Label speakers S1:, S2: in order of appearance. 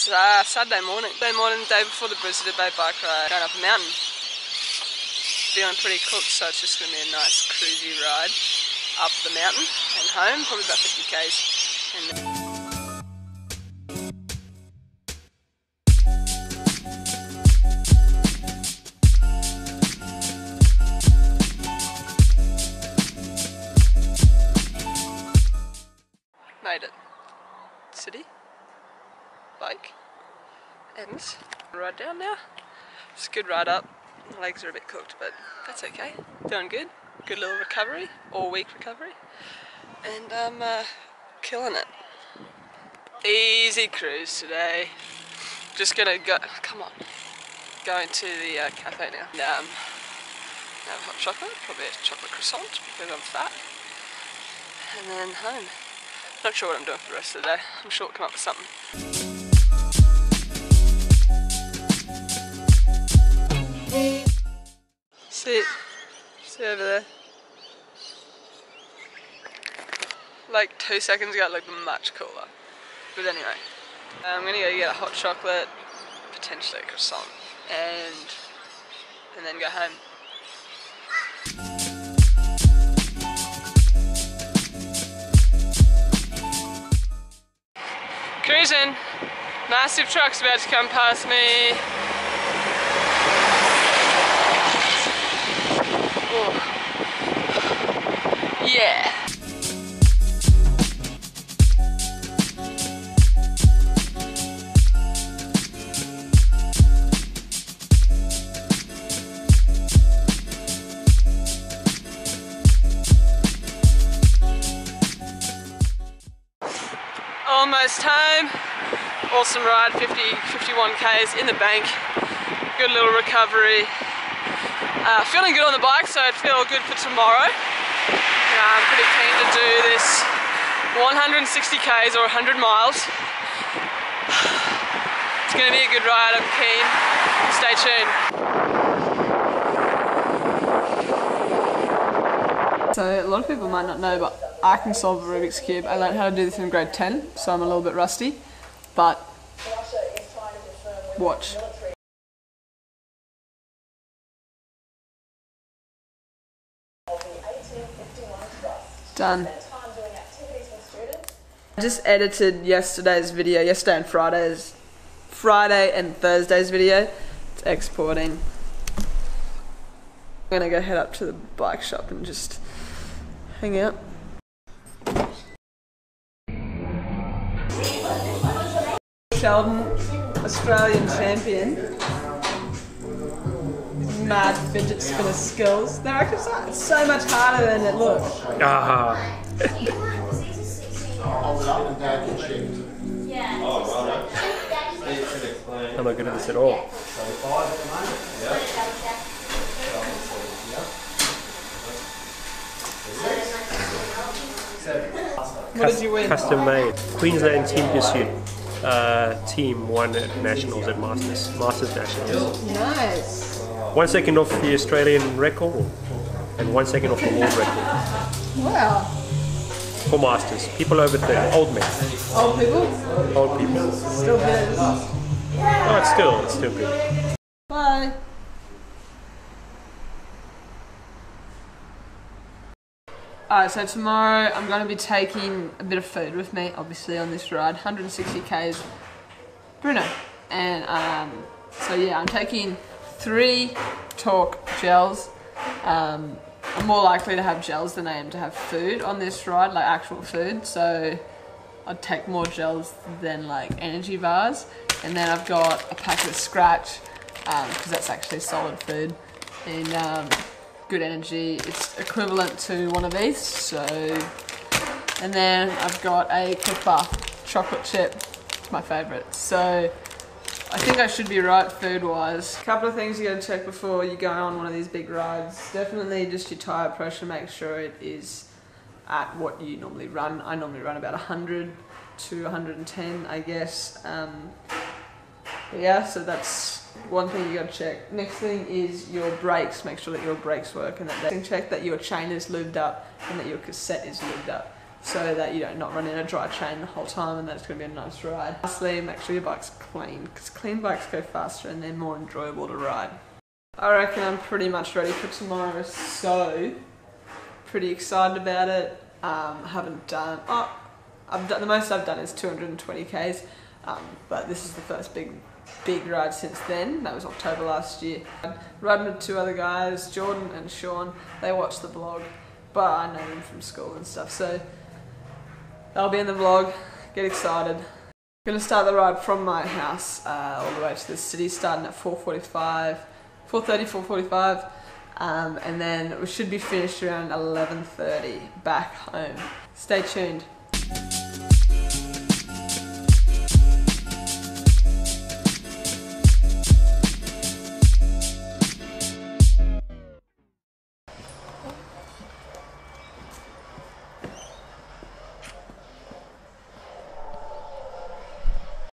S1: It's Saturday morning. Day before the Brisbane Bay bike ride, going up a mountain. Feeling pretty cooked, so it's just going to be a nice cruisy ride up the mountain and home, probably about 50 k's. And made it. City. Bike. Ends. Ride down now. It's a good ride up. My legs are a bit cooked, but that's okay. Doing good. Good little recovery. All week recovery. And I'm killing it. Easy cruise today. Just gonna go, come on. Going to the cafe now. And have hot chocolate, probably a chocolate croissant because I'm fat. And then home. Not sure what I'm doing for the rest of the day. I'm sure I'll come up with something. See over there. Like 2 seconds ago it looked much cooler. But anyway, I'm gonna go get a hot chocolate, potentially a croissant, and then go home. Cruising. Massive truck's about to come past me. Oh. Yeah. Almost home. Awesome ride, 51 k's in the bank. Good little recovery. Feeling good on the bike, so I'd feel good for tomorrow. I'm pretty keen to do this 160 k's or 100 miles. It's going to be a good ride, I'm keen. Stay tuned. So a lot of people might not know, but I can solve a Rubik's Cube. I learned how to do this in grade 10, so I'm a little bit rusty, but watch. Done. I just edited yesterday's video, yesterday and Friday and Thursday's video. It's exporting. I'm gonna go head up to the bike shop and just hang out. Sheldon, Australian champion. Mad fidget spinner skills. They're actually so much harder than it looks.
S2: Ah. I'm not good at this at all.
S1: What did you win?
S2: Custom made. Queensland Team Pursuit. Team won at Nationals at Masters Nationals.
S1: Nice.
S2: 1 second off the Australian record and 1 second off the world record.
S1: Wow.
S2: For Masters. People over 30. Old men.
S1: Old people?
S2: Old people.
S1: Still good.
S2: Oh, it's still good.
S1: Bye. Alright, so tomorrow I'm going to be taking a bit of food with me, obviously, on this ride. 160 k's Bruno. And so yeah, I'm taking 3 Talk gels. I'm more likely to have gels than I am to have food on this ride, like actual food. So I'd take more gels than like energy bars. And then I've got a packet of Scratch, because that's actually solid food. And good energy, it's equivalent to one of these. So, and then I've got a Cliff Bar chocolate chip. It's my favourite. So I think I should be right food-wise. A couple of things you gotta check before you go on one of these big rides. Definitely just your tyre pressure, make sure it is at what you normally run. I normally run about 100 to 110, I guess. But yeah, so that's one thing you gotta check. Next thing is your brakes. Make sure that your brakes work and that check that your chain is lubed up and that your cassette is lubed up. so that you don't not run in a dry train the whole time, and that's going to be a nice ride. Lastly, make sure your bike's clean, because clean bikes go faster and they're more enjoyable to ride. I reckon I'm pretty much ready for tomorrow, so pretty excited about it. Haven't done, the most I've done is 220 k's, but this is the first big ride since then. That was October last year. Riding with two other guys, Jordan and Sean. They watch the vlog, but I know them from school and stuff, so they'll be in the vlog. Get excited. I'm gonna start the ride from my house all the way to the city, starting at 4:30, 4:45, and then we should be finished around 11:30 back home. Stay tuned.